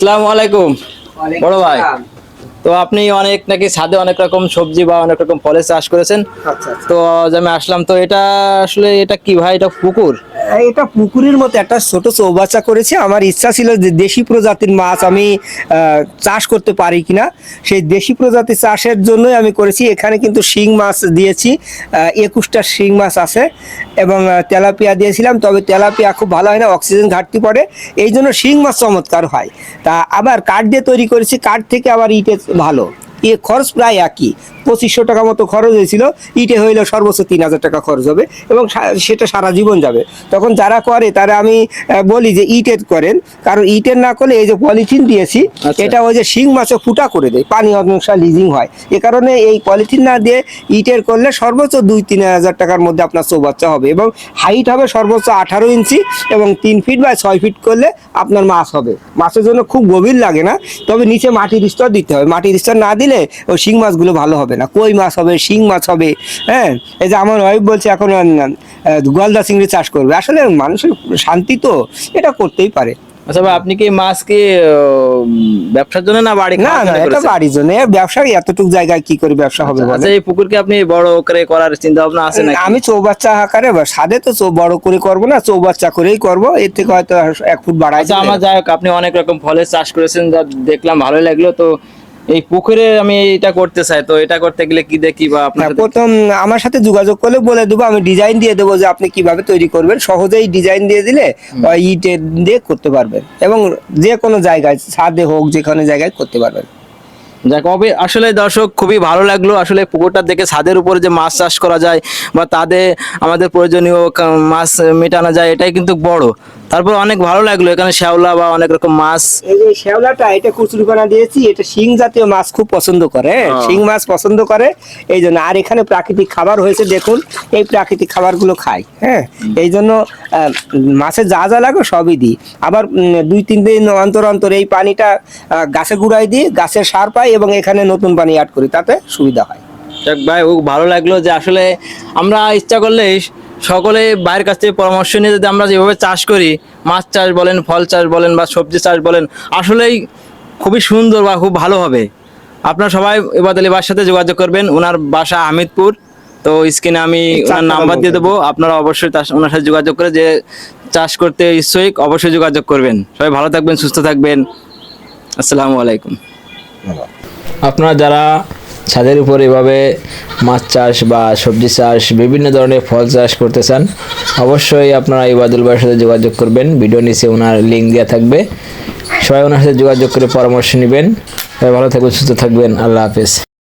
আসসালামু আলাইকুম বড় ভাই। তো আপনি অনেক নাকি ছাদে অনেক রকম সবজি বা অনেক রকম ফলের চাষ করেছেন। আচ্ছা আচ্ছা। তো আজ আমি আসলাম, তো এটা আসলে এটা কি ভাই, এটা পুকুর? এটা পুকুরের মতো একটা ছোট চৌবাচ্চা করেছি। আমার ইচ্ছা ছিল যে দেশি প্রজাতির মাছ আমি চাষ করতে পারি কিনা, সেই দেশি প্রজাতির চাষের জন্যই আমি করেছি। এখানে কিন্তু শিং মাছ দিয়েছি, 21টা শিং মাছ আছে এবং তেলাপিয়া দিয়েছিলাম। তবে তেলাপিয়া খুব ভালো হয় না, অক্সিজেন ঘাটতি পড়ে, এই জন্য শিং মাছ চমৎকার হয়। তা আবার কাঠ দিয়ে তৈরি করেছি, কাঠ থেকে আবার ইটে ভালো। খরচ প্রায় একই, 2500 টাকা মতো খরচ হয়েছিল। ইটে হইলে সর্বোচ্চ 3000 টাকা খরচ হবে এবং সেটা সারা জীবন যাবে। তখন যারা করে তারা আমি বলি যে ইটের করেন, কারণ ইটের না করলে এই যে পলিথিন দিয়েছি, আচ্ছা। এটা ওই যে শিং মাছে ফুটা করে দেয়, পানি অনেকটা লিজিং হয়। এ কারণে এই পলিথিন না দিয়ে ইটের করলে সর্বোচ্চ 2-3 হাজার টাকার মধ্যে আপনার চৌবাচ্চা হবে এবং হাইট হবে সর্বোচ্চ 18 ইঞ্চি এবং 3 ফিট বা 6 ফিট করলে আপনার মাছ হবে। মাছের জন্য খুব গভীর লাগে না, তবে নিচে মাটির স্তর দিতে হবে। মাটির স্তর না দিলে ওই শিং মাছগুলো ভালো হবে না। কই মাছ হবে, শিং মাছ হবে। হ্যাঁ, এই যে আমার ওয়াইফ বলছে এখন গলদা চিংড়ি চাষ করবে। আসলে মানুষের শান্তি তো, এটা করতেই পারে। আচ্ছা ভাই, আপনি কি মাছ কি ব্যবসার জন্য না বাড়ি না খাওয়ার না, জন্য এটা করেছেন? বাড়ির জন্য। ব্যবসা এতটুকু জায়গায় কি করে ব্যবসা হবে বলে। আচ্ছা, এই পুকুরকে আপনি বড় করে করার চিন্তা ভাবনা আছে নাকি? আমি চৌবাচ্চা আকারে সাদে তো বড় করে করব না, চৌবাচ্চা করেই করব। এর থেকে হয়তো 1 ফুট বাড়াই আচ্ছা, দিলে। আমার যাই হোক, আপনি অনেক রকম ফলের চাষ করেছেন, যা দেখলাম ভালো লাগলো। তো এই পুকুরে আমি এটা করতে চাই, তো এটা করতে গেলে কি দেখি বা আপনার হ্যাঁ, সাথে প্রথম আমার সাথে যোগাযোগ করলে বলে দেবো, আমি ডিজাইন দিয়ে দেবো যে আপনি কিভাবে তৈরি করবেন। সহজেই ডিজাইন দিয়ে দিলে ইট দিয়ে করতে পারবেন এবং যে কোনো জায়গায়, ছাদে হোক, যেখানে জায়গায় করতে পারবেন। যাক, আসলে দর্শক খুবই ভালো লাগলো আসলে পুকুরটা দেখে। ছাদের উপরে যে মাছ চাষ করা যায় বা তাদের আমাদের প্রয়োজনীয় মাছ মেটানো যায়, এটাই কিন্তু বড়। তারপর অনেক ভালো লাগলো এখানে শ্যাওলা বা অনেক রকম মাছ। এই যে শ্যাওলাটা, এটা কচুরিপানা দিয়েছি, এটা শিং জাতীয় মাছ খুব পছন্দ করে। ও। শিং মাছ পছন্দ করে এই জন্য। আর এখানে প্রাকৃতিক খাবার হয়েছে, দেখুন এই প্রাকৃতিক খাবারগুলো খাই। হ্যাঁ, এই জন্য মাছের যা যা লাগে সবই দিই। আবার 2-3 দিন অন্তর অন্তর এই পানিটা গাছে গুঁড়াই দিই, গাছের সার পাই এবং এখানে নতুন পানি অ্যাড করি, তাতে সুবিধা হয়। যাক ভাই, ও ভালো লাগলো যে আসলে আমরা ইচ্ছা করলে সকলে বাইরের কাছ থেকে পরামর্শ নিয়ে যদি আমরা যেভাবে চাষ করি, মাছ চাষ বলেন, ফল চাষ বলেন বা সবজি চাষ বলেন, আসলেই খুবই সুন্দর বা খুব ভালো হবে। আপনারা সবাই ইবাদ আলী ভাইয়ের সাথে যোগাযোগ করবেন। ওনার বাসা হামিদপুর। তো স্ক্রিনে আমি ওনার নাম্বার দিয়ে দেবো, আপনারা অবশ্যই ওনার সাথে যোগাযোগ করে যে চাষ করতে ইচ্ছুক অবশ্যই যোগাযোগ করবেন। সবাই ভালো থাকবেন, সুস্থ থাকবেন। আসসালামু আলাইকুম। আপনারা যারা ছাদের উপর এভাবে মাছ চাষ বা সবজি চাষ, বিভিন্ন ধরনের ফল চাষ করতে চান, অবশ্যই আপনারা ইবাদুল ভাইয়ের সাথে যোগাযোগ করবেন। ভিডিও নিচে ওনার লিঙ্ক দেওয়া থাকবে, সবাই ওনার সাথে যোগাযোগ করে পরামর্শ নেবেন। সবাই ভালো থাকবেন, সুস্থ থাকবেন। আল্লাহ হাফেজ।